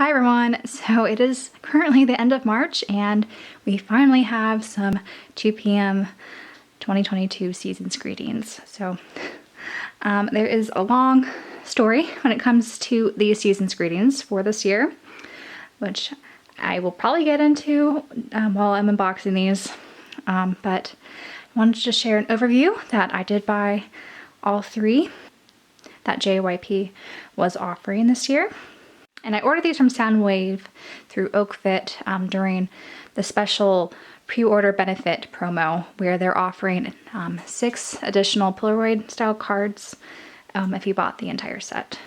Hi everyone! So it is currently the end of March and we finally have some 2 p.m. 2022 season's greetings. So there is a long story when it comes to these season's greetings for this year, which I will probably get into while I'm unboxing these. But I wanted to just share an overview that I did buy all 3 that JYPE was offering this year. And I ordered these from Soundwave through OKVIT during the special pre-order benefit promo where they're offering 6 additional Polaroid style cards if you bought the entire set.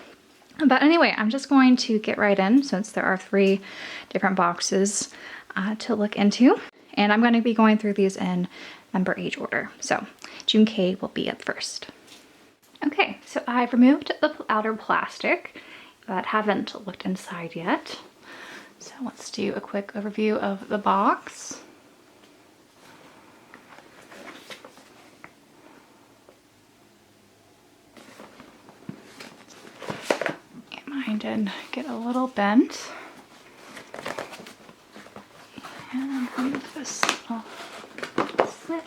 But anyway, I'm just going to get right in since there are 3 different boxes to look into. And I'm going to be going through these in member age order. So Junho will be up first. Okay, so I've removed the outer plastic, but haven't looked inside yet. So let's do a quick overview of the box. And mine did get a little bent. And I'm going to move this little slip.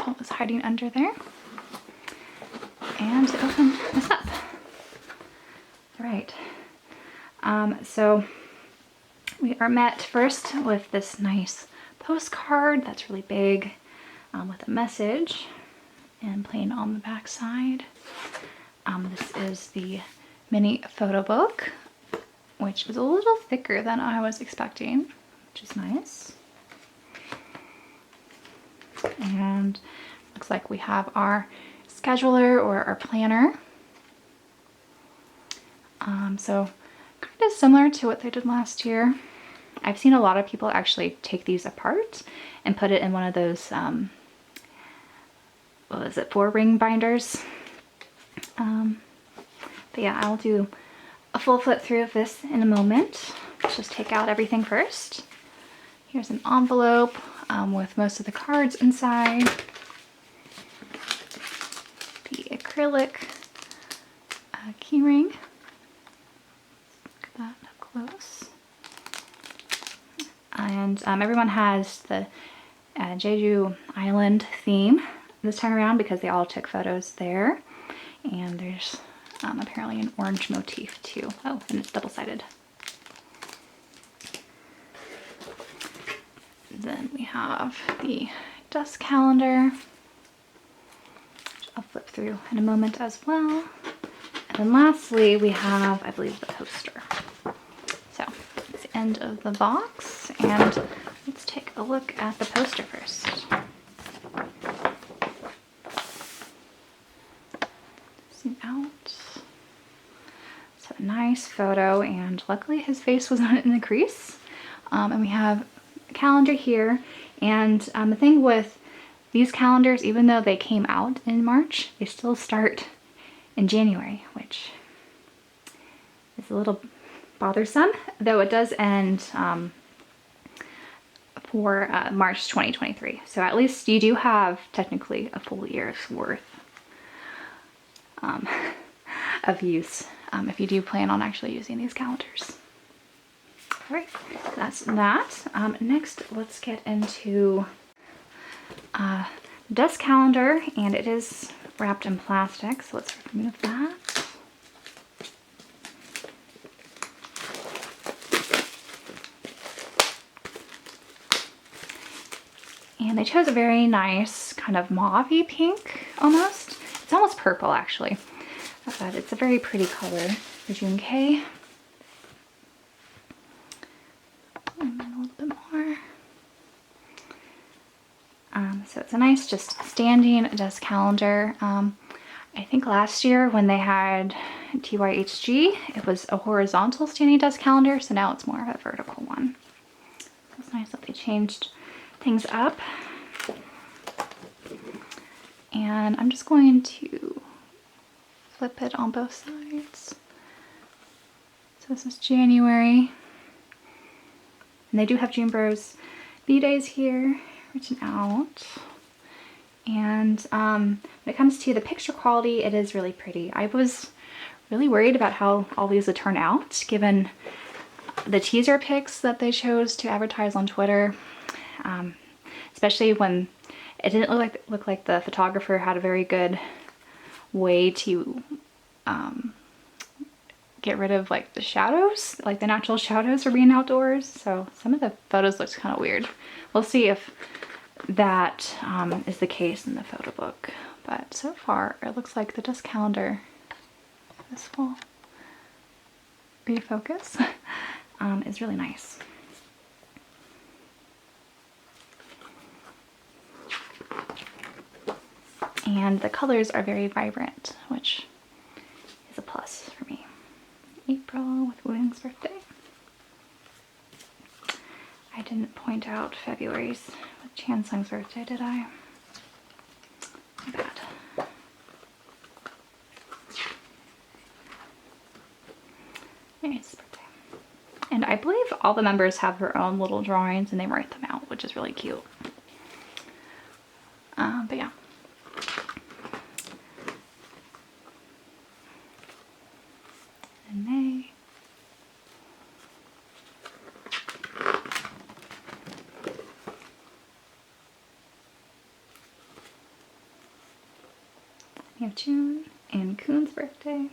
What was hiding under there. And to open this up. All right. So we are met first with this nice postcard that's really big with a message and plain on the back side. This is the mini photo book, which is a little thicker than I was expecting, which is nice. And looks like we have our scheduler or our planner. So kind of similar to what they did last year. I've seen a lot of people actually take these apart and put it in one of those, what is it, 4-ring binders. But yeah, I'll do a full flip through of this in a moment. Let's just take out everything first. Here's an envelope with most of the cards inside. The acrylic keyring. Look at that up close. And everyone has the Jeju Island theme this time around because they all took photos there. And there's apparently an orange motif too. Oh, and it's double-sided. Then we have the dust calendar, which I'll flip through in a moment as well. And then lastly, we have, I believe, the poster. So it's the end of the box, and let's take a look at the poster first. Zoom out. So a nice photo, and luckily his face was not in the crease. And we have calendar here, and the thing with these calendars, even though they came out in March, they still start in January, which is a little bothersome, though it does end for March 2023. So at least you do have technically a full year's worth of use if you do plan on actually using these calendars. All right, that's that. Next, let's get into dust calendar, and it is wrapped in plastic, so let's remove that. And they chose a very nice kind of mauve-y pink almost. It's almost purple actually, but it's a very pretty color for Junho. And then a little bit more. So it's a nice just standing dust calendar. I think last year when they had TYHG, it was a horizontal standing dust calendar, so now it's more of a vertical one. It's nice that they changed things up. And I'm just going to flip it on both sides. So this is January. And they do have Junbo's B-Days here written out. And when it comes to the picture quality, it is really pretty. I was really worried about how all these would turn out, given the teaser pics that they chose to advertise on Twitter, especially when it didn't look like the photographer had a very good way to get rid of like the shadows, like the natural shadows for being outdoors. So some of the photos looked kind of weird. We'll see if that is the case in the photo book. But so far it looks like the dust calendar, this will refocus, is really nice. And the colors are very vibrant, which is a plus for me. April with Wooyoung's birthday. I didn't point out February's with Chansung's birthday, did I? My bad. Mary's birthday. And I believe all the members have their own little drawings and they write them out, which is really cute. But yeah. In May. We have June and Kuhn's birthday.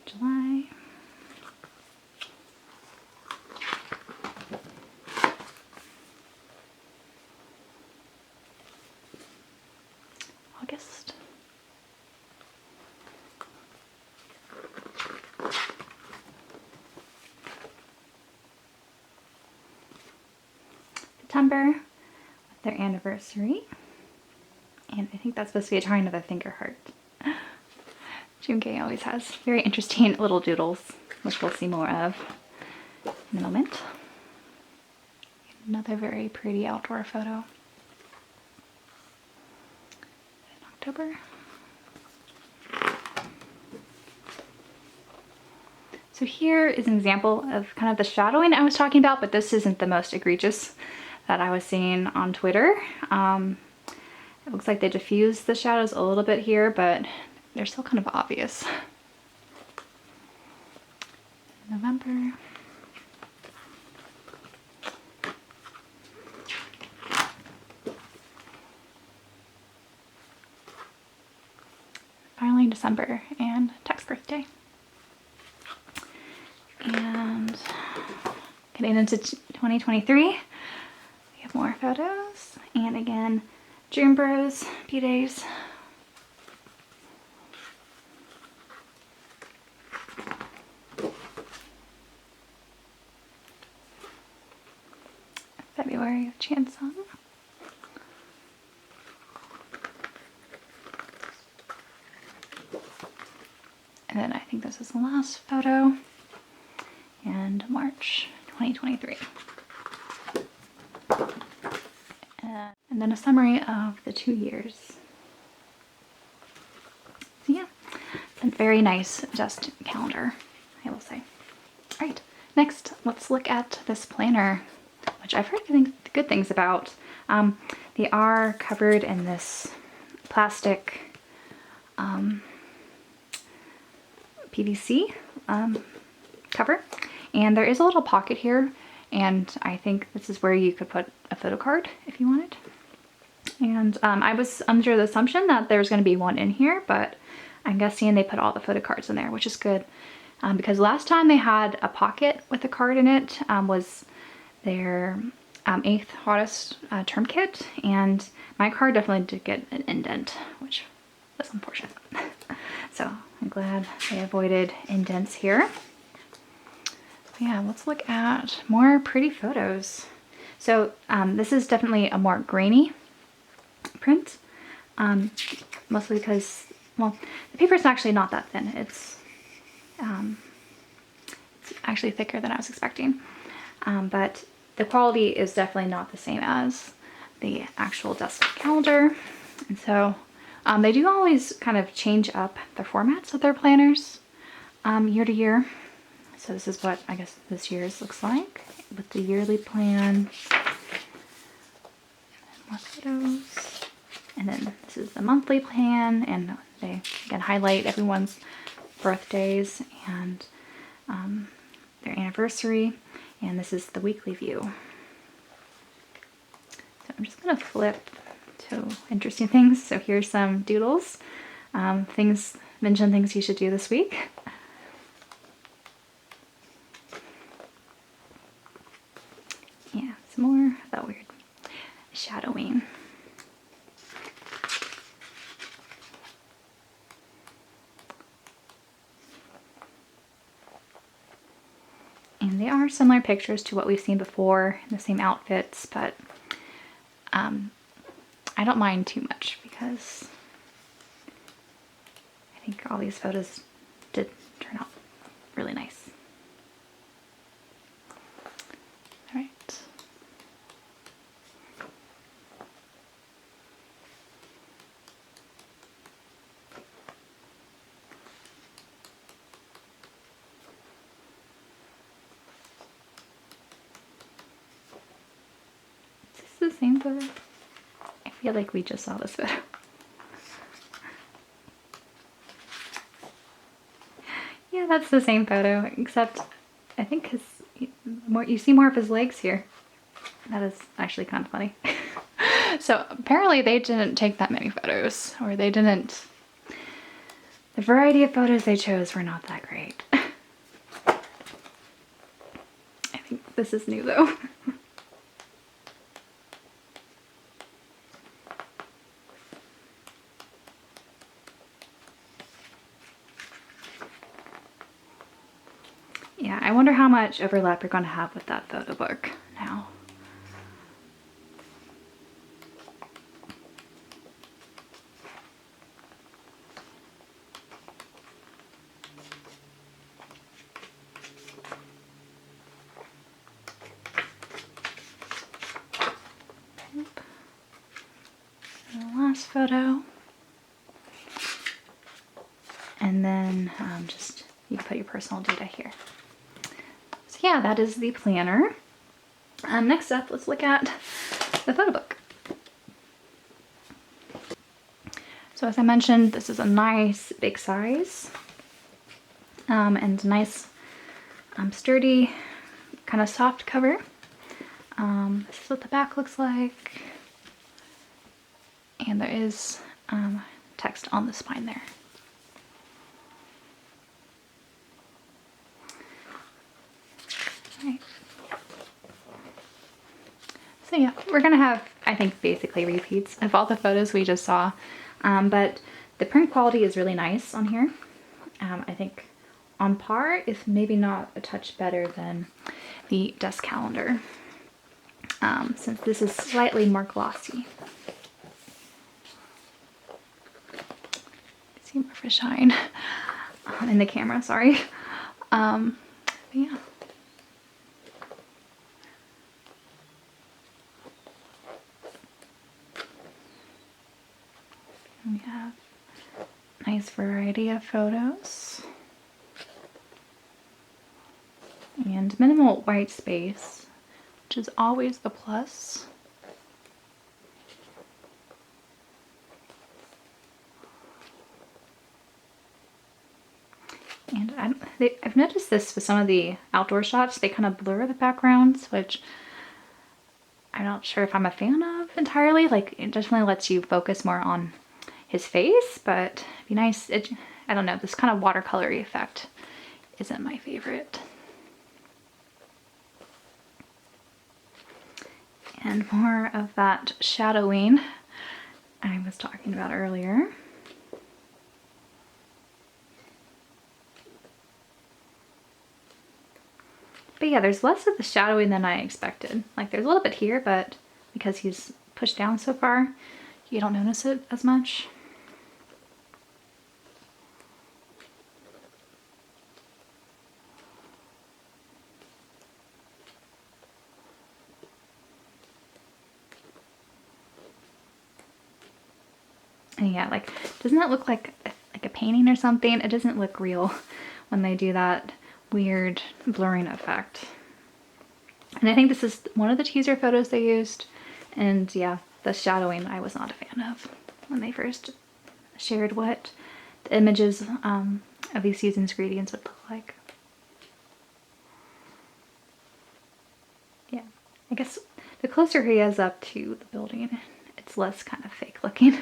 July. August. September with their anniversary. And I think that's supposed to be trying another finger heart. Junho always has very interesting little doodles, which we'll see more of in a moment. Another very pretty outdoor photo in October. So here is an example of kind of the shadowing I was talking about, but this isn't the most egregious that I was seeing on Twitter. It looks like they diffused the shadows a little bit here, but they're still kind of obvious. November. Finally December and Tech's birthday. And getting into 2023, we have more photos. And again, Dream Bros, P-Days. February of Chansung. And then I think this is the last photo. And March 2023. And then a summary of the 2 years. So yeah, a very nice dust calendar, I will say. All right, next let's look at this planner, which I've heard good things about. They are covered in this plastic PVC cover, and there is a little pocket here, and I think this is where you could put a photo card if you wanted. And I was under the assumption that there's going to be one in here, but I'm guessing they put all the photo cards in there, which is good. Because last time they had a pocket with a card in it was their 8th hottest term kit, and my card definitely did get an indent, which was unfortunate. So I'm glad they avoided indents here. Yeah, let's look at more pretty photos. So this is definitely a more grainy print, mostly because, well, the paper is actually not that thin. It's actually thicker than I was expecting, but the quality is definitely not the same as the actual dust calendar. And so they do always kind of change up the formats of their planners. year to year. So this is what I guess this year's looks like with the yearly plan. More photos. And then this is the monthly plan, and they again highlight everyone's birthdays and their anniversary. And this is the weekly view. So I'm just gonna flip to interesting things. So here's some doodles. Mention things you should do this week. Yeah, some more of that weird shadowing. And they are similar pictures to what we've seen before, the same outfits, but I don't mind too much because I think all these photos did turn out really nice. All right. Is this the same photo? I feel like we just saw this photo. Yeah, that's the same photo, except I think you see more of his legs here. That is actually kind of funny. So apparently they didn't take that many photos, or the variety of photos they chose were not that great. I think this is new though. Yeah, I wonder how much overlap you're going to have with that photo book now. And the last photo. And then just, you can put your personal data here. So yeah, that is the planner. Next up, let's look at the photo book. So as I mentioned, this is a nice big size and nice sturdy kind of soft cover. This is what the back looks like. And there is text on the spine there. Right. So yeah, we're gonna have, I think, basically repeats of all the photos we just saw, but the print quality is really nice on here. I think on par, if maybe not a touch better than the desk calendar, since this is slightly more glossy. See more of a shine in the camera, sorry. But yeah. We have a nice variety of photos and minimal white space, which is always a plus. And I've noticed this with some of the outdoor shots, they kind of blur the backgrounds, which I'm not sure if I'm a fan of entirely. Like, it definitely lets you focus more on his face, but it'd be nice. I don't know, this kind of watercolory effect isn't my favorite. And more of that shadowing I was talking about earlier. But yeah, there's less of the shadowing than I expected. Like, there's a little bit here, but because he's pushed down so far, you don't notice it as much. And yeah, like, doesn't that look like a painting or something? It doesn't look real when they do that weird blurring effect. And I think this is one of the teaser photos they used. And yeah, the shadowing I was not a fan of when they first shared what the images of these season's greetings would look like. Yeah, I guess the closer he is up to the building, it's less kind of fake looking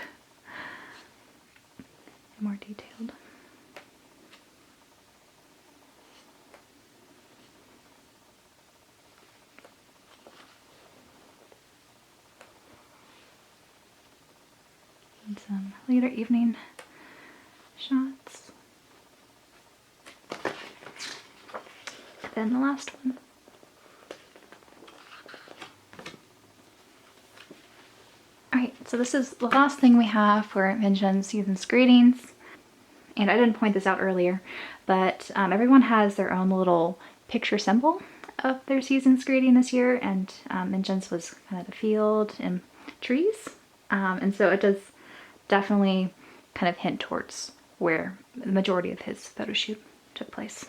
and more detailed. And some later evening shots. Then the last one. Alright, so this is the last thing we have for Minjun's season's greetings. And I didn't point this out earlier, but everyone has their own little picture symbol of their season's greeting this year, and Minjun's was kind of the field and trees. And so it does definitely kind of hint towards where the majority of his photo shoot took place.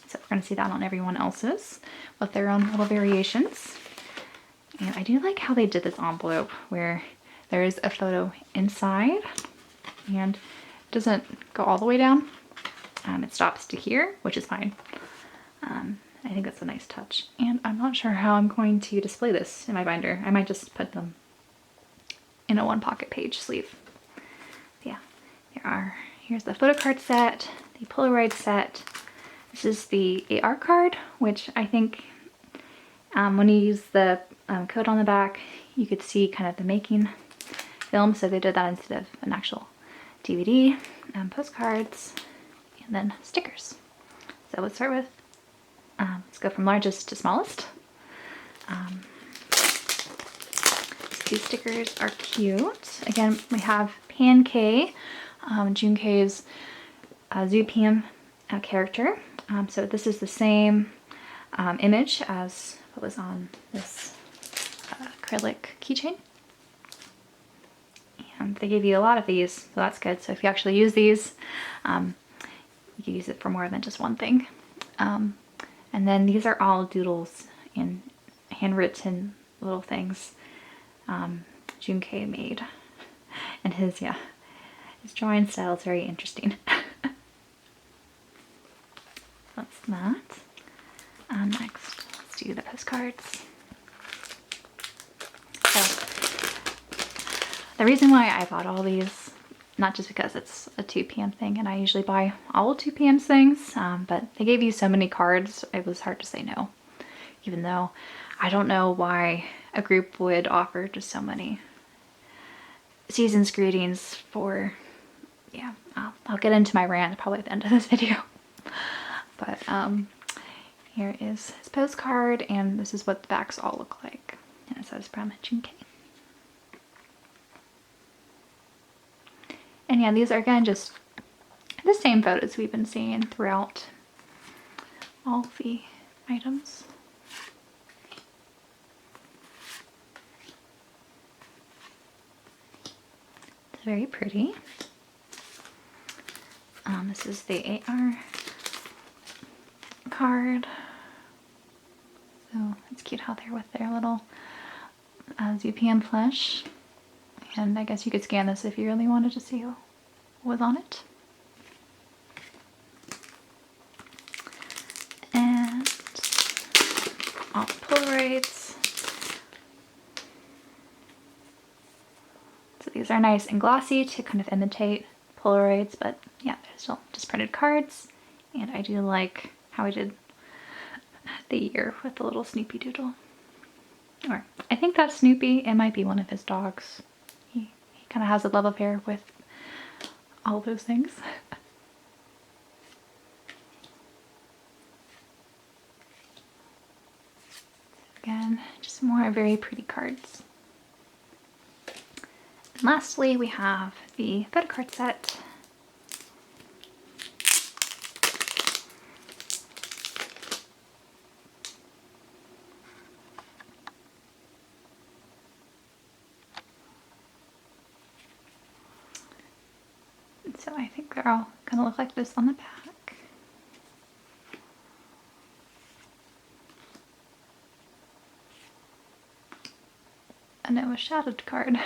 So we're going to see that on everyone else's with their own little variations. And I do like how they did this envelope where there is a photo inside and it doesn't go all the way down. It stops to here, which is fine. I think that's a nice touch. And I'm not sure how I'm going to display this in my binder. I might just put them in a one pocket page sleeve. Yeah, here's the Photocard set, the Polaroid set. This is the AR card, which I think when you use the code on the back, you could see kind of the making film. So they did that instead of an actual DVD, postcards, and then stickers. So let's start with, let's go from largest to smallest. These stickers are cute. Again, we have Pan-K, Junkei's ZooPM character. So this is the same image as what was on this acrylic keychain. And they gave you a lot of these, so that's good. So if you actually use these, you can use it for more than just one thing. And then these are all doodles and handwritten little things Junho made. And his drawing style is very interesting. That's that. Next, let's do the postcards. So, the reason why I bought all these, not just because it's a 2 p.m. thing and I usually buy all 2 p.m. things, but they gave you so many cards, it was hard to say no. Even though I don't know why a group would offer just so many season's greetings for, yeah, I'll get into my rant probably at the end of this video. But here is his postcard, and this is what the backs all look like. And it says from Junho. And yeah, these are again just the same photos we've been seeing throughout all the items. It's very pretty. This is the AR card. So it's cute how they're with their little ZooPM flesh. And I guess you could scan this if you really wanted to see what was on it. And all the Polaroids. So these are nice and glossy to kind of imitate Polaroids, but yeah, they're still just printed cards. And I do like how I did the year with the little Snoopy doodle. Or I think that's Snoopy. It might be one of his dogs. He kind of has a love affair with all of those things. Again, just more very pretty cards. And lastly, we have the Photocard set. So I think they're all gonna look like this on the back. no, a shadowed card.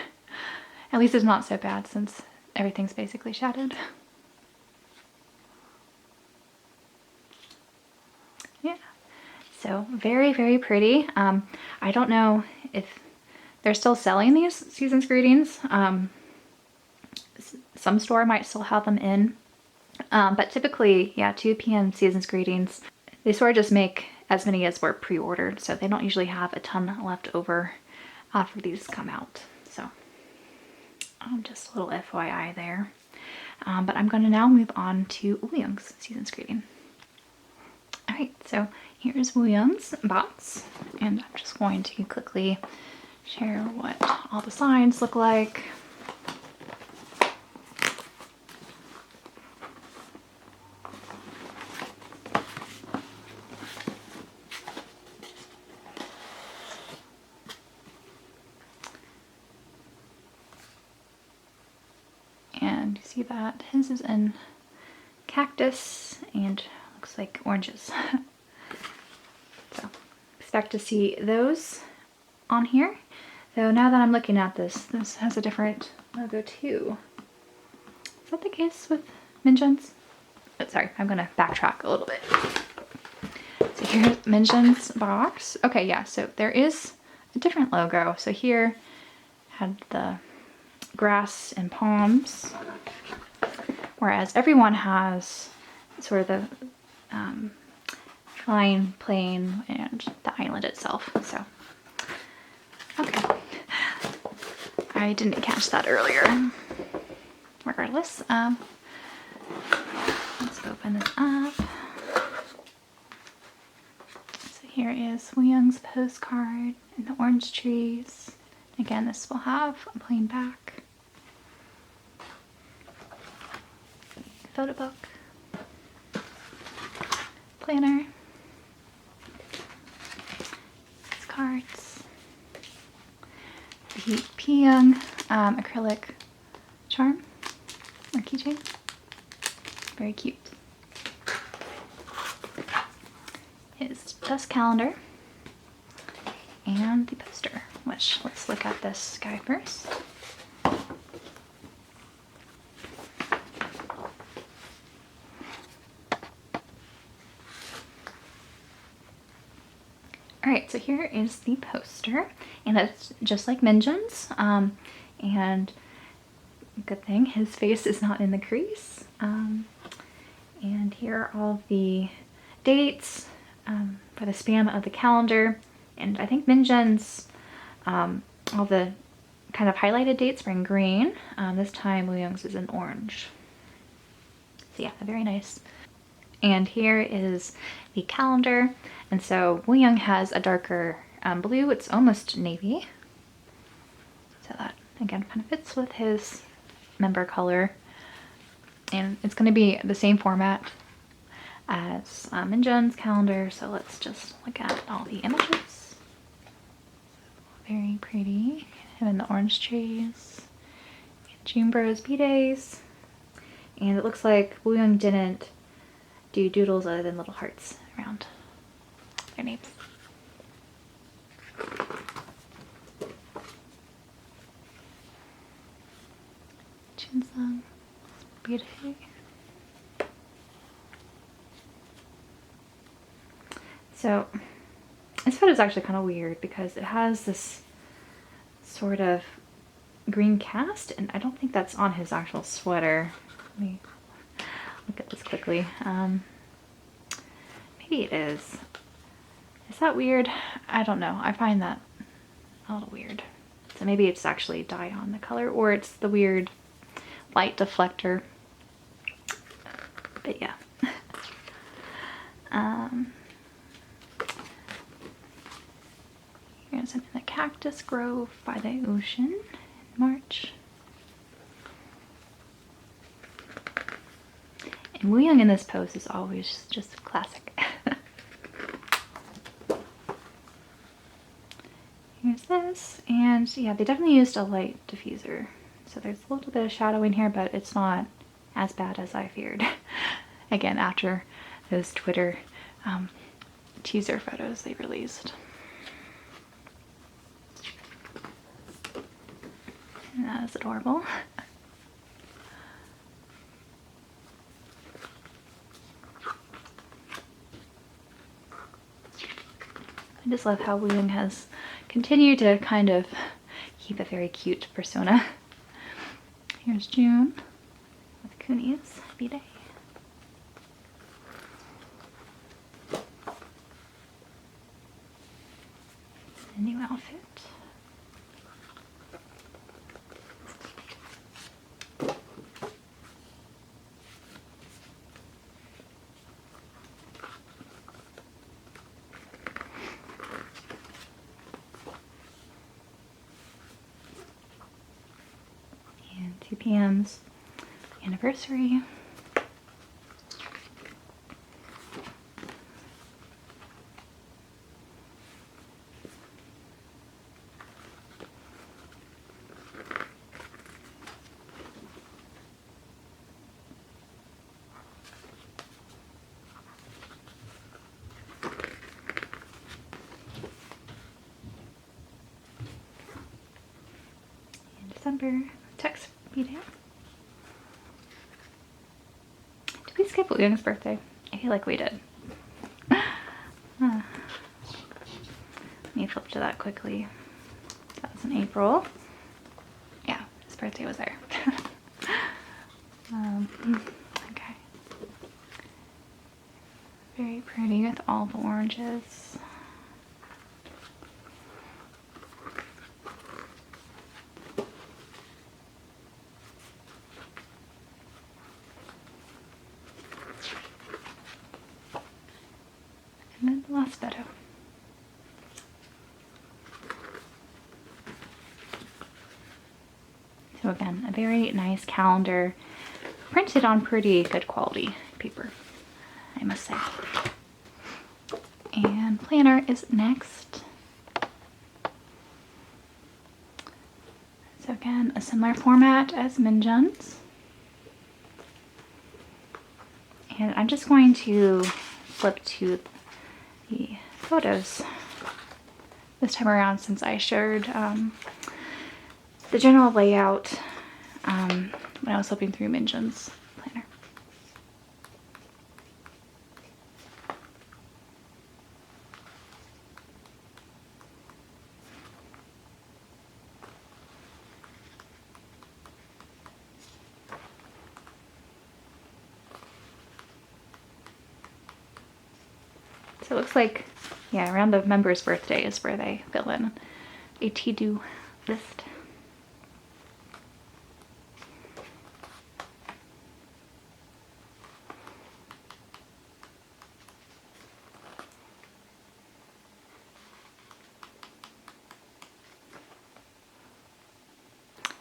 At least it's not so bad since everything's basically shadowed. Yeah, so very, very pretty. I don't know if they're still selling these Season's Greetings. Some store might still have them in. But typically, yeah, 2 p.m. Season's Greetings, they sort of just make as many as were pre-ordered, so they don't usually have a ton left over after these come out. So just a little FYI there. But I'm going to now move on to Wooyoung's Season's Greeting. Alright, so here's Wooyoung's box, and I'm just going to quickly share what all the sides look like. And you see that his is in cactus and looks like oranges. So expect to see those on here. Though now that I'm looking at this, this has a different logo too. Is that the case with Minjun's? Oh, sorry, I'm gonna backtrack a little bit. So here's Minjun's box. Okay, yeah, so there is a different logo. So here had the grass and palms, whereas everyone has sort of the flying plane and the island itself. So, okay. I didn't catch that earlier. Regardless, let's open this up. So here is Wooyoung's postcard and the orange trees. Again, this will have a plain back. Photobook. Planner. Cards. The Wooyoung acrylic charm or keychain. Very cute. His dust calendar and the poster, which let's look at this guy first. Alright, so here is the poster, and it's just like Minjun's, and good thing his face is not in the crease. And here are all the dates for the span of the calendar, and I think Minjun's, all the kind of highlighted dates were in green. This time Wooyoung's is in orange. So yeah, very nice. And here is the calendar. And so Wooyoung has a darker blue, it's almost navy. So that again kind of fits with his member color. And it's going to be the same format as Minjun's calendar. So let's just look at all the images. Very pretty. Him in the orange trees. Junbro's B-Days. And it looks like Wooyoung didn't do doodles other than little hearts around their names. Chinsung, beautiful. So this photo is actually kind of weird because it has this sort of green cast, and I don't think that's on his actual sweater. Let me look at this quickly. Maybe it is. Is that weird? I don't know. I find that a little weird. So maybe it's actually dye on the color, or it's the weird light deflector. But yeah. Here's him in the cactus grove by the ocean in March. And Wooyoung in this pose is always just classic. Here's this, and yeah, they definitely used a light diffuser. So there's a little bit of shadowing here, but it's not as bad as I feared. Again, after those Twitter teaser photos they released. And that is adorable. I just love how Wooyoung has continued to kind of keep a very cute persona. Here's June with Coonies, B-Day. A new outfit. And 2 p.m.'s anniversary. December text B-Day. Did we skip Wooyoung's birthday? I feel like we did. Let me flip to that quickly. That was in April. Yeah, his birthday was there. Okay. Very pretty with all the oranges. And then the last photo. So again, a very nice calendar, printed on pretty good quality paper, I must say. And planner is next. So again, a similar format as Minjun's. And I'm just going to flip to the photos this time around, since I showed the general layout when I was flipping through Minjun's planner. So it looks like, yeah, around the member's birthday is where they fill in a to-do list.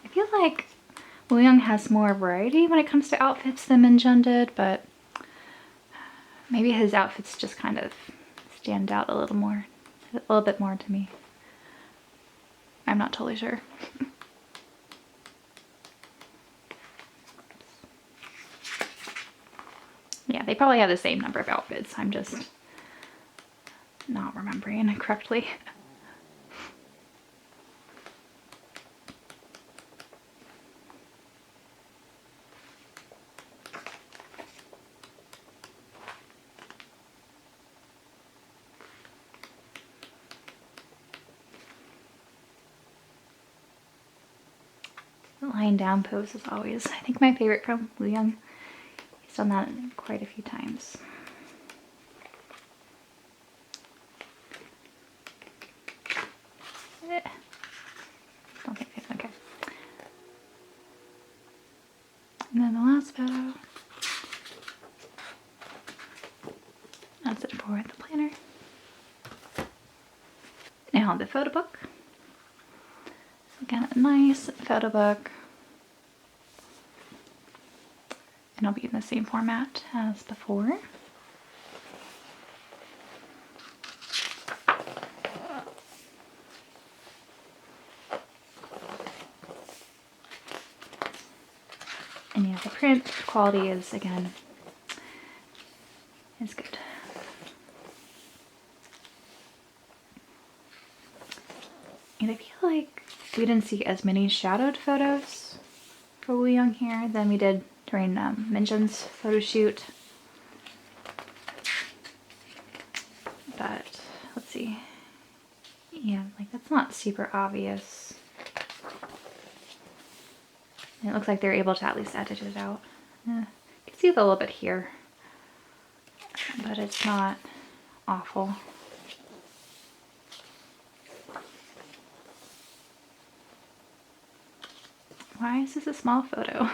I feel like Wooyoung has more variety when it comes to outfits than Minjun did, but maybe his outfits just kind of stand out a little bit more to me. I'm not totally sure. Yeah, they probably have the same number of outfits. I'm just not remembering correctly. The lying down pose is always, I think, my favorite from Wooyoung. He's done that quite a few times. Don't think it's okay. And then the last photo. That's it for the planner. Now the photo book. Again, a nice photo book. And it'll be in the same format as before. And yeah, the print quality is, again, is good. And I feel like we didn't see as many shadowed photos for Wooyoung here than we did during Minjun's photo shoot. But let's see. Yeah, like that's not super obvious. And it looks like they're able to at least edit it out. You can see it a little bit here, but it's not awful. Why is this a small photo? I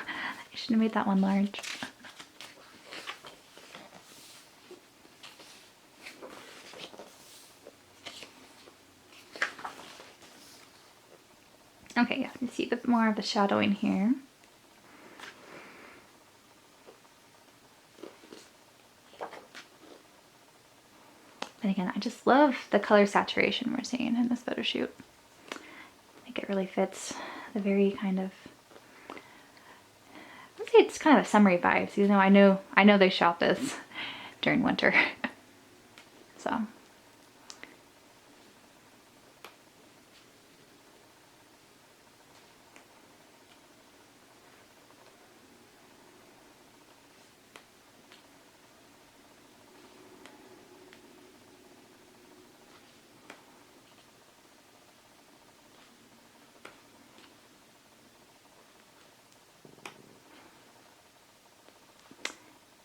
should have made that one large. Okay, yeah, you see a bit more of the shadowing here. And again, I just love the color saturation we're seeing in this photo shoot. I think it really fits the very kind of, let's say it's kind of a summery vibes, even though I know they shot this during winter. So.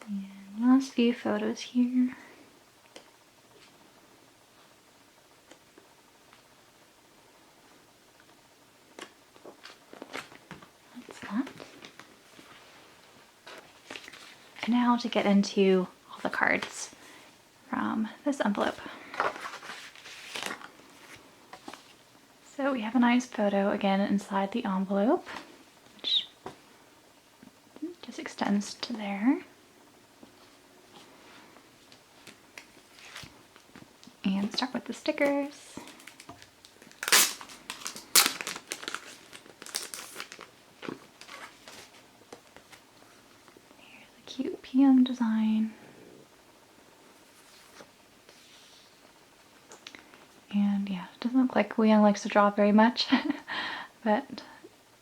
And last few photos here. That's that. And now to get into all the cards from this envelope. So we have a nice photo again inside the envelope, which just extends to there. And start with the stickers. Here's a cute PM design. And yeah, it doesn't look like Wooyoung likes to draw very much, but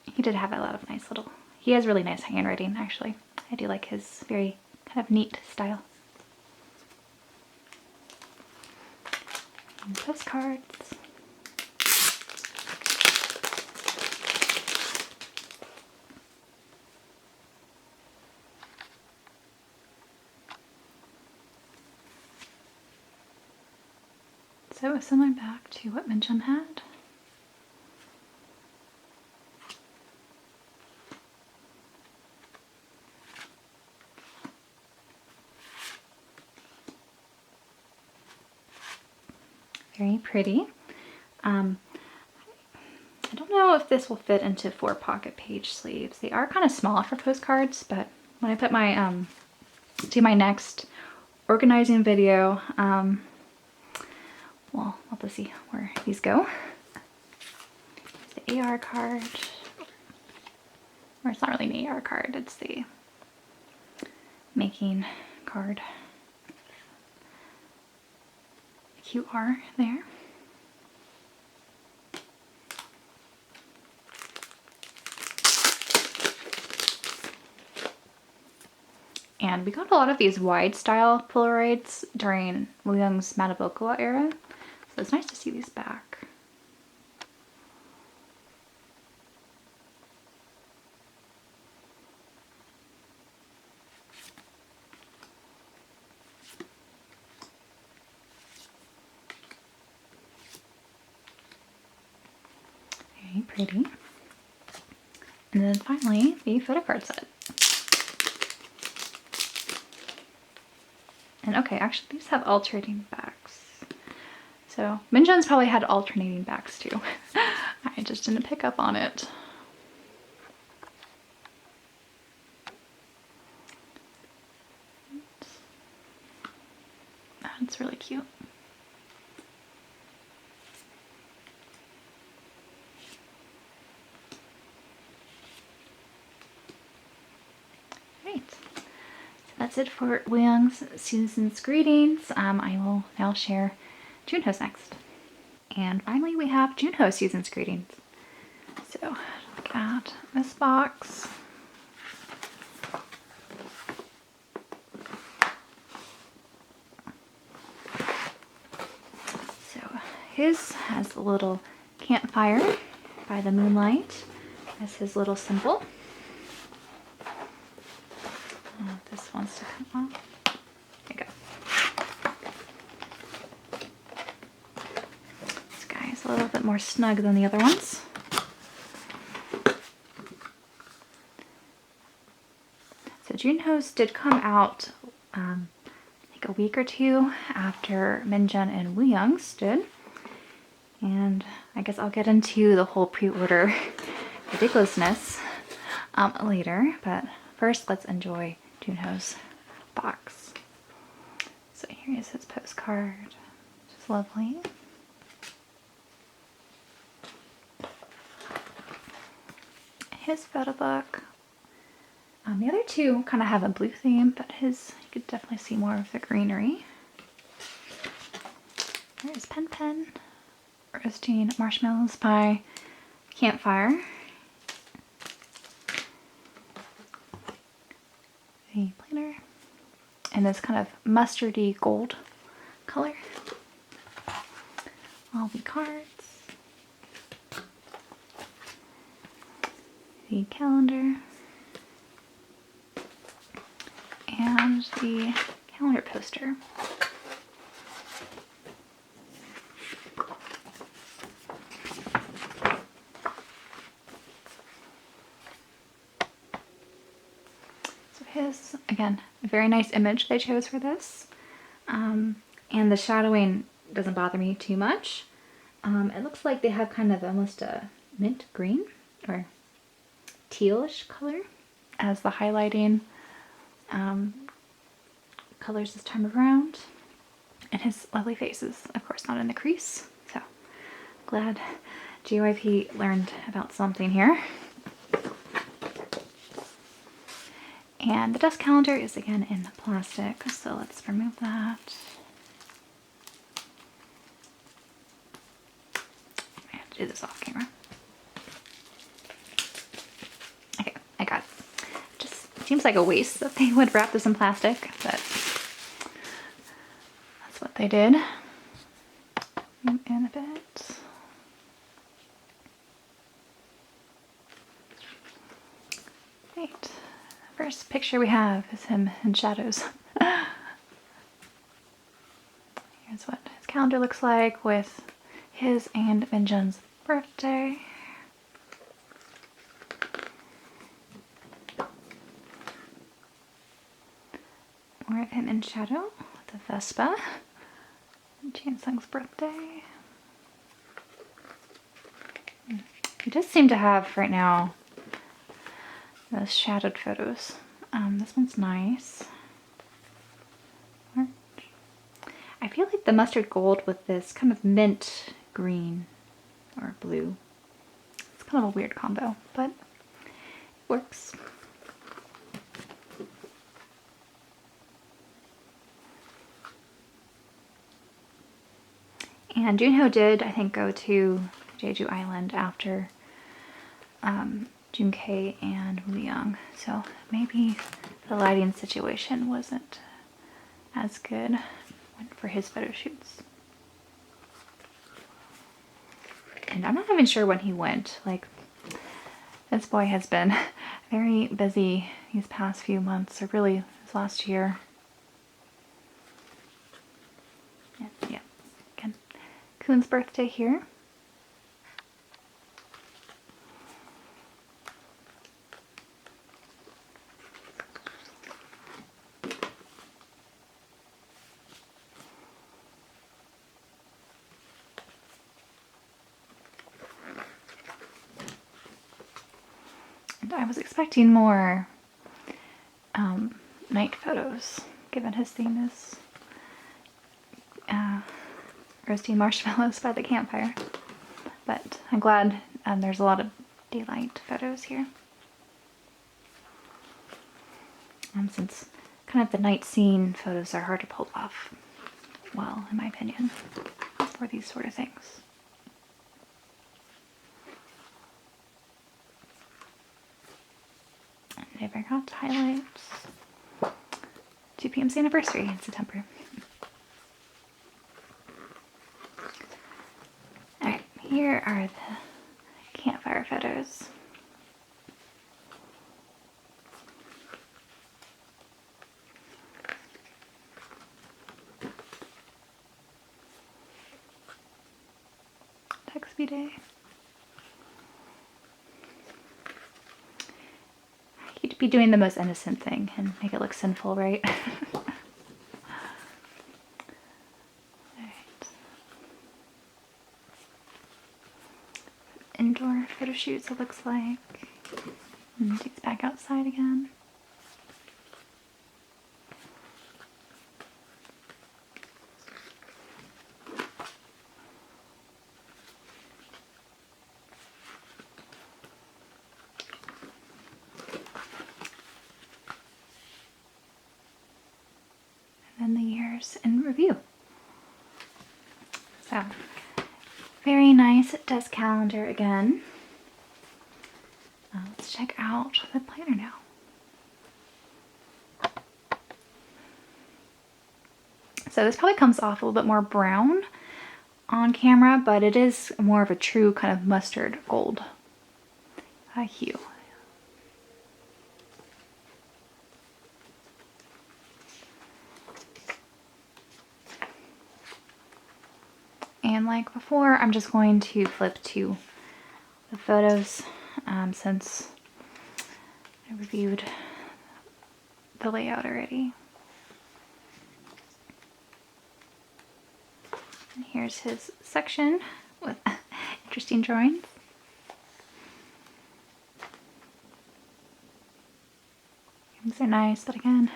he did have a lot of nice little, he has really nice handwriting actually. I do like his very kind of neat style. And postcards. So similar back to what Minjun had. Very pretty. I don't know if this will fit into 4 pocket page sleeves. They are kind of small for postcards, but when I put my do my next organizing video, well, we'll have to see where these go. Here's the AR card, or it's not really an AR card, it's the making card. QR there. And we got a lot of these wide style Polaroids during Wooyoung's Matabokoa era, so it's nice to see these back. Very pretty. And then finally, the photocard set. And okay, actually these have alternating backs. So Minjun's probably had alternating backs too. I just didn't pick up on it. That's really cute. Great. That's it for Wooyoung's Season's Greetings. I will now share Junho's next. And finally we have Junho's Season's Greetings. So look at this box. So his has a little campfire by the moonlight as his little symbol. This wants to come off. There you go. This guy is a little bit more snug than the other ones. So Junho's did come out I think a week or two after Minjun and Wooyoung's did. And I guess I'll get into the whole pre-order ridiculousness later, but first let's enjoy Junho's box. So here is his postcard, which is lovely. His photo book. The other two kind of have a blue theme, but his, you could definitely see more of the greenery. There's Pen, roasting marshmallows by campfire. The planner and this kind of mustardy gold color. All the cards. The calendar. And the calendar poster. So his, again, a very nice image they chose for this. And the shadowing doesn't bother me too much. It looks like they have kind of almost a mint green or tealish color as the highlighting colors this time around. And his lovely face is, of course, not in the crease. So glad JYPE learned about something here. And the dust calendar is again in plastic, so let's remove that. I have to do this off camera. Okay, I got it. Just seems like a waste that they would wrap this in plastic, but that's what they did. Zoom in a bit. Right. First picture we have is him in shadows. Here's what his calendar looks like with his and Minjun's birthday. More of him in shadow with the Vespa. And Chansung's birthday. He does seem to have right now those shadowed photos. This one's nice. I feel like the mustard gold with this kind of mint green or blue. It's kind of a weird combo, but it works. And Junho did, I think, go to Jeju Island after Junkei and Wooyoung, so maybe the lighting situation wasn't as good for his photo shoots. And I'm not even sure when he went. Like, this boy has been very busy these past few months, or really this last year. Yeah, again, Kuhn's birthday here. I was expecting more night photos, given his theme is roasting marshmallows by the campfire. But I'm glad there's a lot of daylight photos here. Since kind of the night scene photos are hard to pull off well, in my opinion, for these sort of things. I forgot to highlight 2 p.m.'s anniversary in September. Alright, here are the campfire photos. Text Day. You'd be doing the most innocent thing and make it look sinful, right? Alright. Indoor photo shoots, it looks like. And takes back outside again. And the years in review. So, very nice desk calendar again. Let's check out the planner now. So this probably comes off a little bit more brown on camera, but it is more of a true kind of mustard gold hue. And like before, I'm just going to flip to the photos since I reviewed the layout already. And here's his section with interesting drawings. These are nice, but again,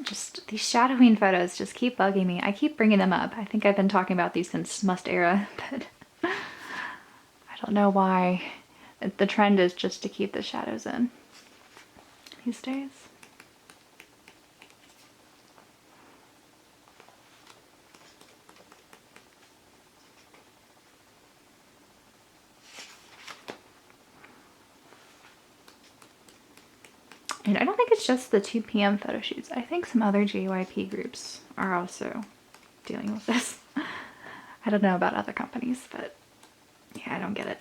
just these shadowing photos just keep bugging me. I keep bringing them up. I think I've been talking about these since Must Era, but I don't know why. The trend is just to keep the shadows in these days. And I don't think it's just the 2 p.m. photo shoots. I think some other JYPE groups are also dealing with this. I don't know about other companies, but yeah, I don't get it.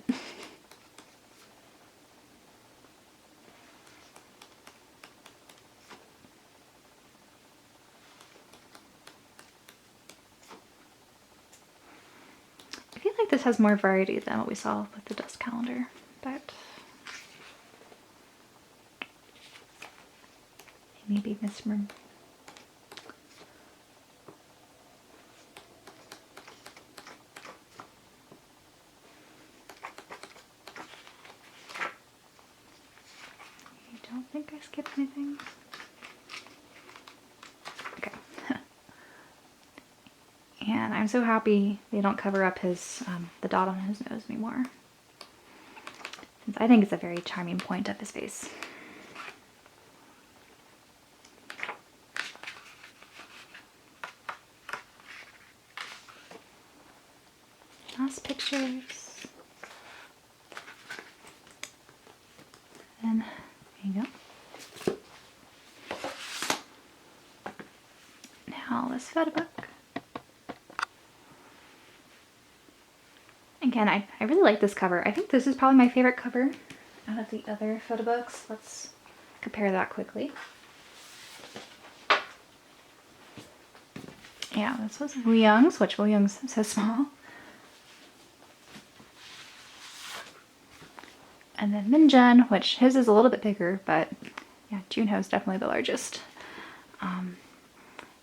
I feel like this has more variety than what we saw with the dust calendar, but maybe this room. I don't think I skipped anything. Okay. And I'm so happy they don't cover up his the dot on his nose anymore, since I think it's a very charming point of his face. Last pictures. And there you go. Now this photo book. Again, I really like this cover. I think this is probably my favorite cover out of the other photo books. Let's compare that quickly. Yeah, this was Wooyoung's, which Wooyoung's so small. And then Minjun, which his is a little bit bigger, but yeah, Junho is definitely the largest.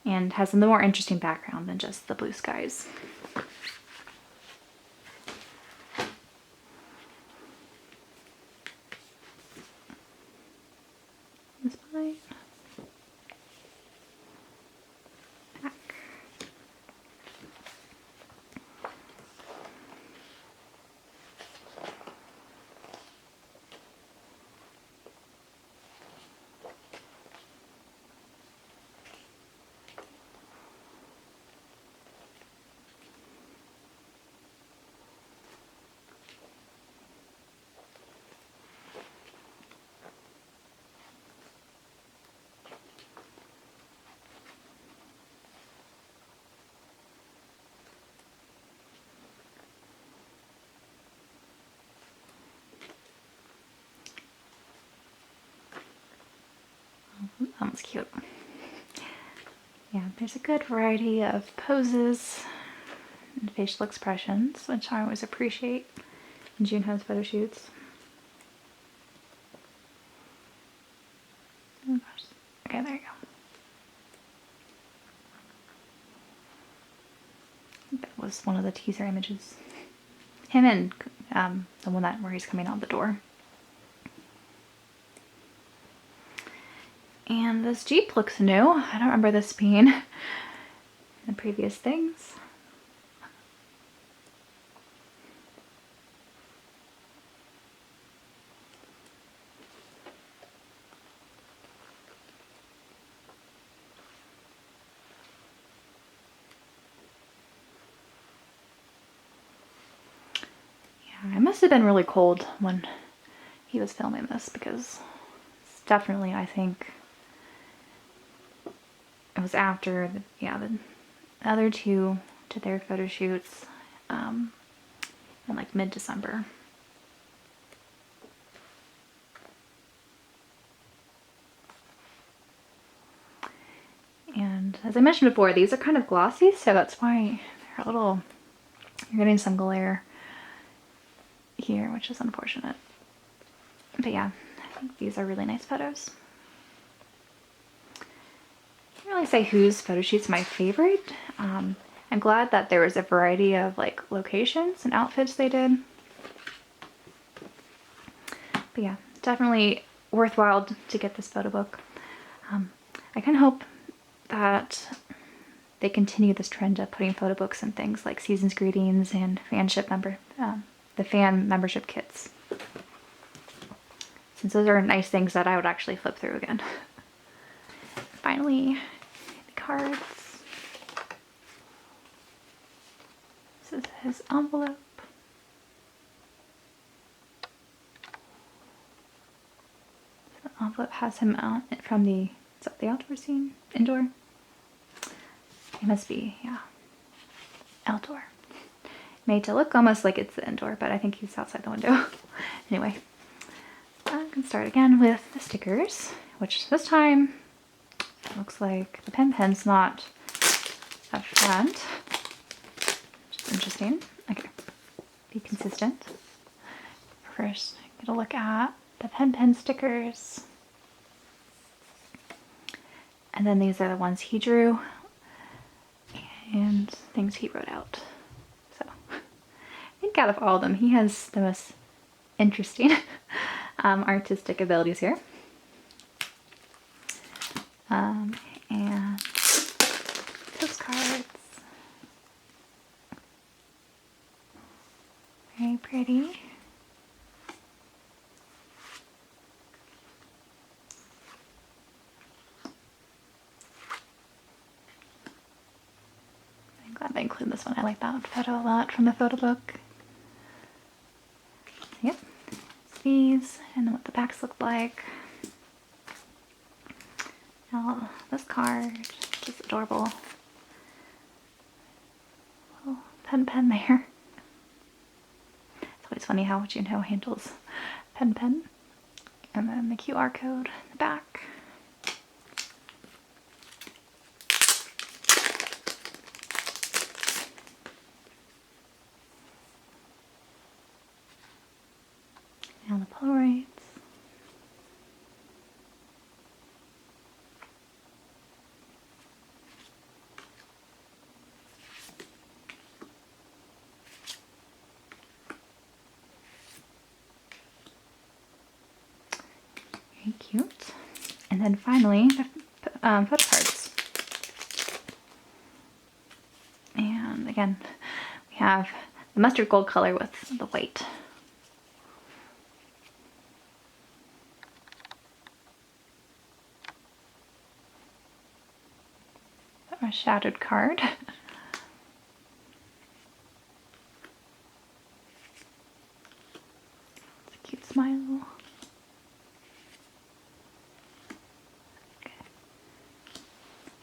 And has a more interesting background than just the blue skies. This plate. Back. one's cute. Yeah, there's a good variety of poses and facial expressions, which I always appreciate in Junho's photo shoots. Oh gosh. Okay, there you go. That was one of the teaser images. Him and the one where he's coming out the door. And this Jeep looks new. I don't remember this being in the previous things. Yeah, it must have been really cold when he was filming this, because it's definitely, I think, it was after the other two did their photo shoots in like mid-December. And as I mentioned before, these are kind of glossy, so that's why they're a little, you're getting some glare here, which is unfortunate. But yeah, I think these are really nice photos. I can't really say whose photo shoot's my favorite. I'm glad that there was a variety of like locations and outfits they did. But yeah, definitely worthwhile to get this photo book. I kind of hope that they continue this trend of putting photo books and things like season's greetings and the fan membership kits, since those are nice things that I would actually flip through again. Finally, the cards. This is his envelope. The envelope has him out from the outdoor scene? Indoor? It must be, yeah, outdoor. Made to look almost like it's the indoor, but I think he's outside the window. Anyway, I'm gonna start again with the stickers, which this time it looks like the pen's not up front, which is interesting. Okay, be consistent. First, get a look at the pen stickers. And then these are the ones he drew and things he wrote out. So I think out of all of them, he has the most interesting artistic abilities here. And postcards. Very pretty. I'm glad I include this one. I like that photo a lot from the photo book. Yep, it's these, and then what the backs look like. Now this card, which is adorable. Little pen there. It's always funny how Junho handles pen. And then the QR code in the back. Now the Polaroids. Very cute. And then finally, the Photocards. And again, we have the mustard gold color with the white. A shadowed card. It's a cute smile. Okay.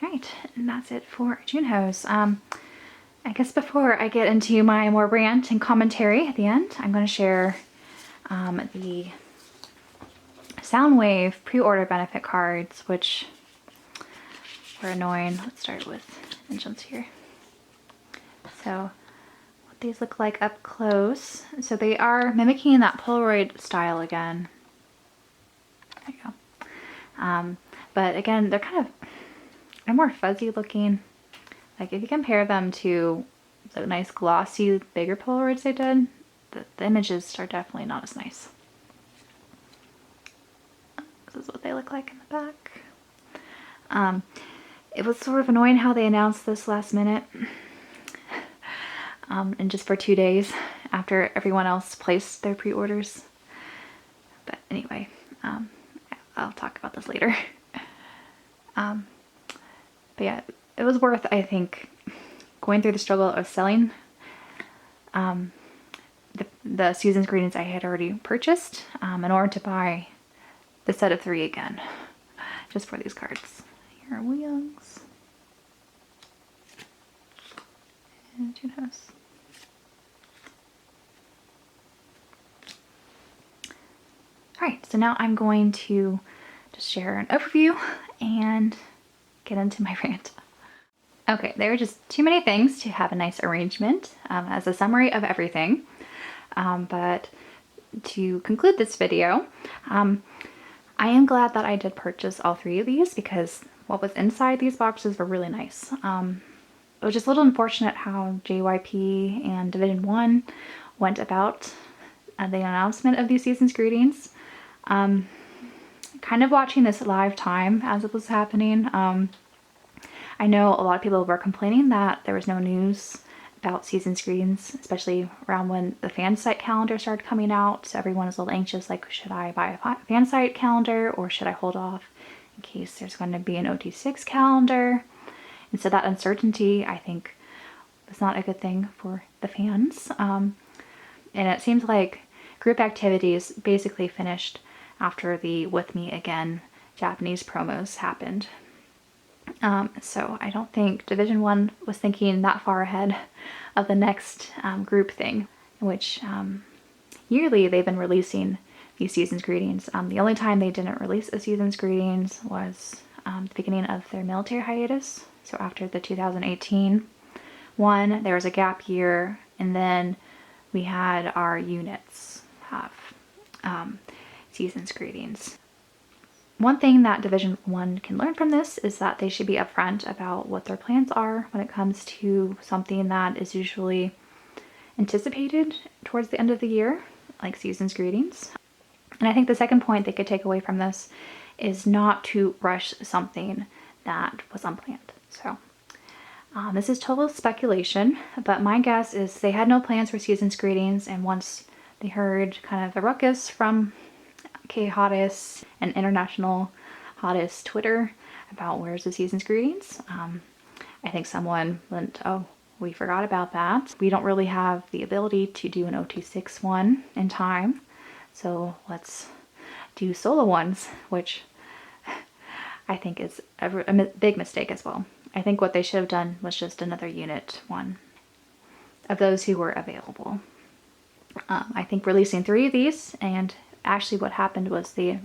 Alright, and that's it for Junho's. I guess before I get into my more rant and commentary at the end, I'm going to share the Soundwave pre-order benefit cards, which were annoying. Let's start with dimensions here. So what these look like up close. So they are mimicking that Polaroid style again. There you go. But again, they're more fuzzy looking. Like if you compare them to the nice glossy, bigger Polaroids they did, the images are definitely not as nice. This is what they look like in the back. It was sort of annoying how they announced this last minute. And just for 2 days after everyone else placed their pre-orders. But anyway, I'll talk about this later. But yeah, it was worth, I think, going through the struggle of selling the Season's Greetings I had already purchased in order to buy the set of 3 again, just for these cards. Here are Wooyoungs and Junho's. Alright, so now I'm going to just share an overview and get into my rant. Okay, there are just too many things to have a nice arrangement as a summary of everything. But to conclude this video, I am glad that I did purchase all 3 of these because what was inside these boxes were really nice. It was just a little unfortunate how JYPE and Division 1 went about the announcement of these Season's Greetings. Kind of watching this live time as it was happening. I know a lot of people were complaining that there was no news about Season's Greetings, especially around when the fan site calendar started coming out. So everyone was a little anxious, like, should I buy a fan site calendar or should I hold off in case there's going to be an OT6 calendar? And so that uncertainty, I think, was not a good thing for the fans. And it seems like group activities basically finished after the With Me Again Japanese promos happened. So I don't think Division 1 was thinking that far ahead of the next group thing, in which yearly they've been releasing these Season's Greetings. The only time they didn't release a Season's Greetings was the beginning of their military hiatus. So after the 2018 one, there was a gap year, and then we had our units have Season's Greetings. One thing that Division 1 can learn from this is that they should be upfront about what their plans are when it comes to something that is usually anticipated towards the end of the year, like Season's Greetings. And I think the second point they could take away from this is not to rush something that was unplanned. So this is total speculation, but my guess is they had no plans for Season's Greetings, and once they heard kind of a ruckus from K-Hottest and International Hottest Twitter about where's the Season's Greetings, I think someone went, oh, we forgot about that. We don't really have the ability to do an OT6 one in time, so let's do solo ones, which I think is a big mistake as well. I think what they should have done was just another unit one of those who were available. I think releasing 3 of these, and actually what happened was they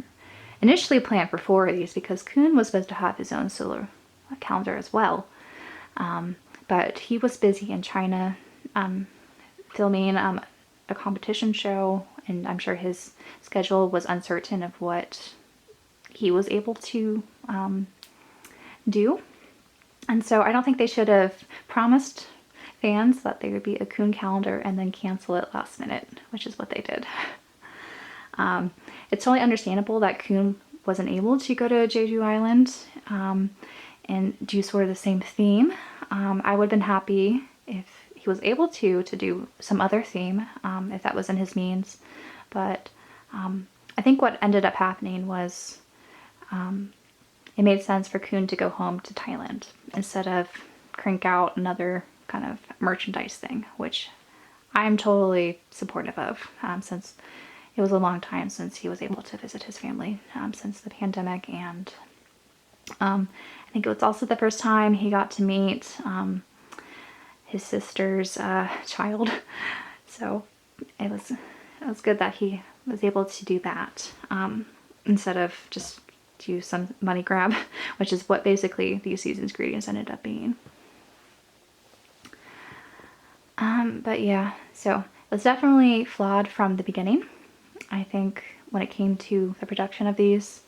initially planned for 4 of these because Kun was supposed to have his own solo calendar as well. But he was busy in China filming a competition show, and I'm sure his schedule was uncertain of what he was able to do. And so I don't think they should have promised fans that there would be a Kun calendar and then cancel it last minute, which is what they did. It's totally understandable that Kun wasn't able to go to Jeju Island and do sort of the same theme. I would have been happy if he was able to do some other theme, if that was in his means. But I think what ended up happening was it made sense for Kun to go home to Thailand instead of crank out another kind of merchandise thing, which I'm totally supportive of, since it was a long time since he was able to visit his family since the pandemic, and I think it was also the first time he got to meet his sister's child, so it was good that he was able to do that instead of just do some money grab, which is what basically these season's greetings ended up being. But yeah, so it was definitely flawed from the beginning, I think, when it came to the production of these.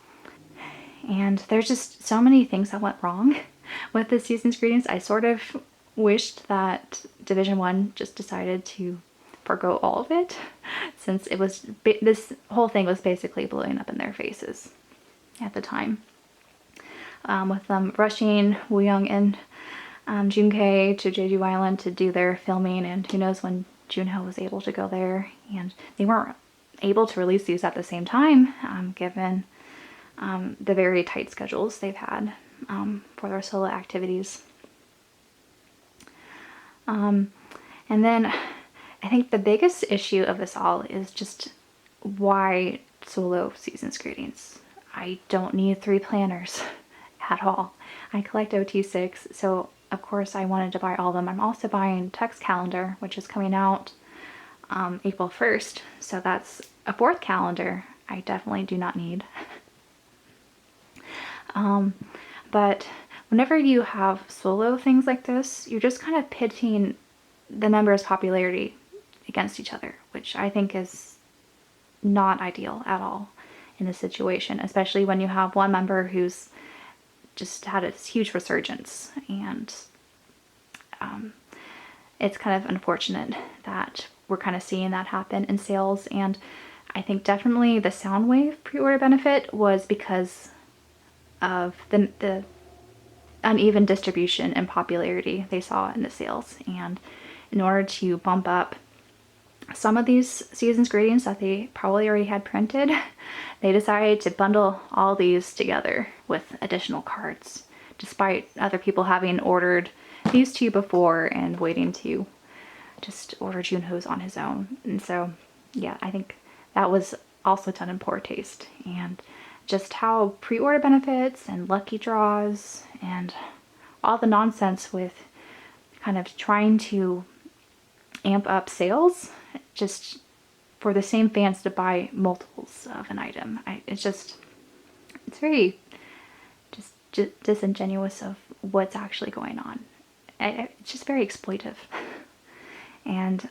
And there's just so many things that went wrong with the season's greetings. I sort of wished that Division 1 just decided to forgo all of it, since it was, this whole thing was basically blowing up in their faces at the time. With them rushing Wooyoung and Junho to Jeju Island to do their filming, and who knows when Junho was able to go there, and they weren't able to release these at the same time, given the very tight schedules they've had for their solo activities. And then I think the biggest issue of this all is just why solo season's greetings. I don't need 3 planners at all. I collect OT6, so of course I wanted to buy all of them. I'm also buying text calendar, which is coming out April 1st, so that's a 4th calendar I definitely do not need. But whenever you have solo things like this, you're just kind of pitting the members' popularity against each other, which I think is not ideal at all in this situation, especially when you have one member who's just had a huge resurgence, and it's kind of unfortunate that we're kind of seeing that happen in sales. And I think definitely the Soundwave pre-order benefit was because of the uneven distribution and popularity they saw in the sales, and in order to bump up some of these season's greetings that they probably already had printed, they decided to bundle all these together with additional cards, despite other people having ordered these 2 before and waiting to just order Junho's on his own. And so yeah, I think that was also done in poor taste. And just how pre-order benefits and lucky draws and all the nonsense with kind of trying to amp up sales just for the same fans to buy multiples of an item. It's very just disingenuous of what's actually going on. It's just very exploitive. And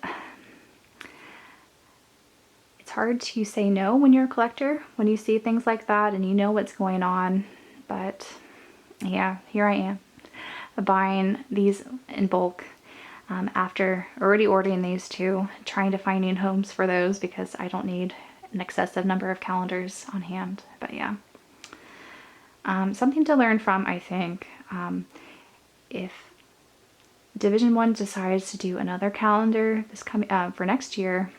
it's hard to say no when you're a collector, when you see things like that and you know what's going on. But yeah, here I am buying these in bulk after already ordering these 2, trying to find new homes for those because I don't need an excessive number of calendars on hand. But yeah, something to learn from, I think. If Division 1 decides to do another calendar this coming for next year,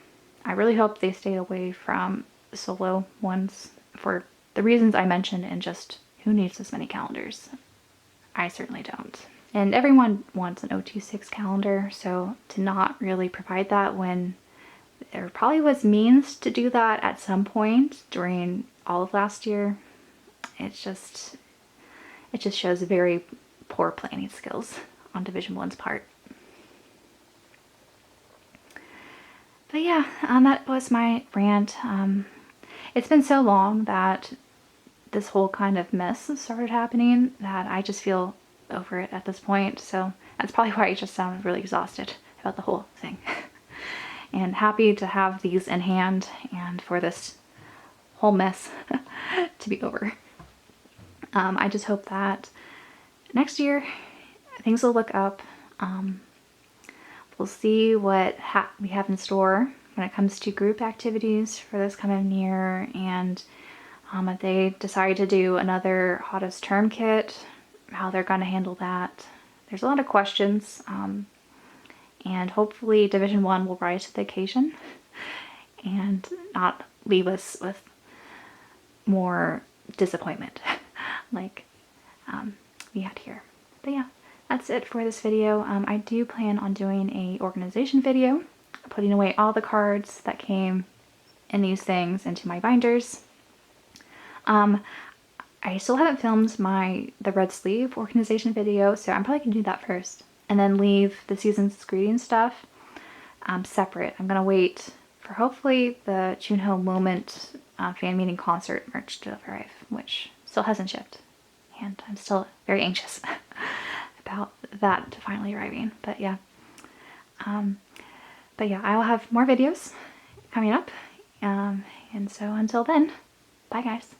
I really hope they stay away from solo ones for the reasons I mentioned, and just who needs this many calendars? I certainly don't. And everyone wants an OT6 calendar, so to not really provide that when there probably was means to do that at some point during all of last year, it just shows very poor planning skills on Division 1's part. But yeah, that was my rant. It's been so long that this whole kind of mess started happening that I just feel over it at this point. So that's probably why I just sounded really exhausted about the whole thing. And happy to have these in hand and for this whole mess to be over. I just hope that next year things will look up. We'll see what we have in store when it comes to group activities for this coming year, and if they decide to do another hottest term kit, how they're going to handle that. There's a lot of questions, and hopefully Division 1 will rise to the occasion and not leave us with more disappointment like we had here. But yeah, that's it for this video. I do plan on doing a organization video, putting away all the cards that came in these things into my binders. I still haven't filmed the red sleeve organization video, so I'm probably gonna do that first and then leave the season's greeting stuff separate. I'm gonna wait for hopefully the Junho Moment fan meeting concert merch to arrive, which still hasn't shipped. And I'm still very anxious about that finally arriving. But yeah. I will have more videos coming up. And so until then, bye guys.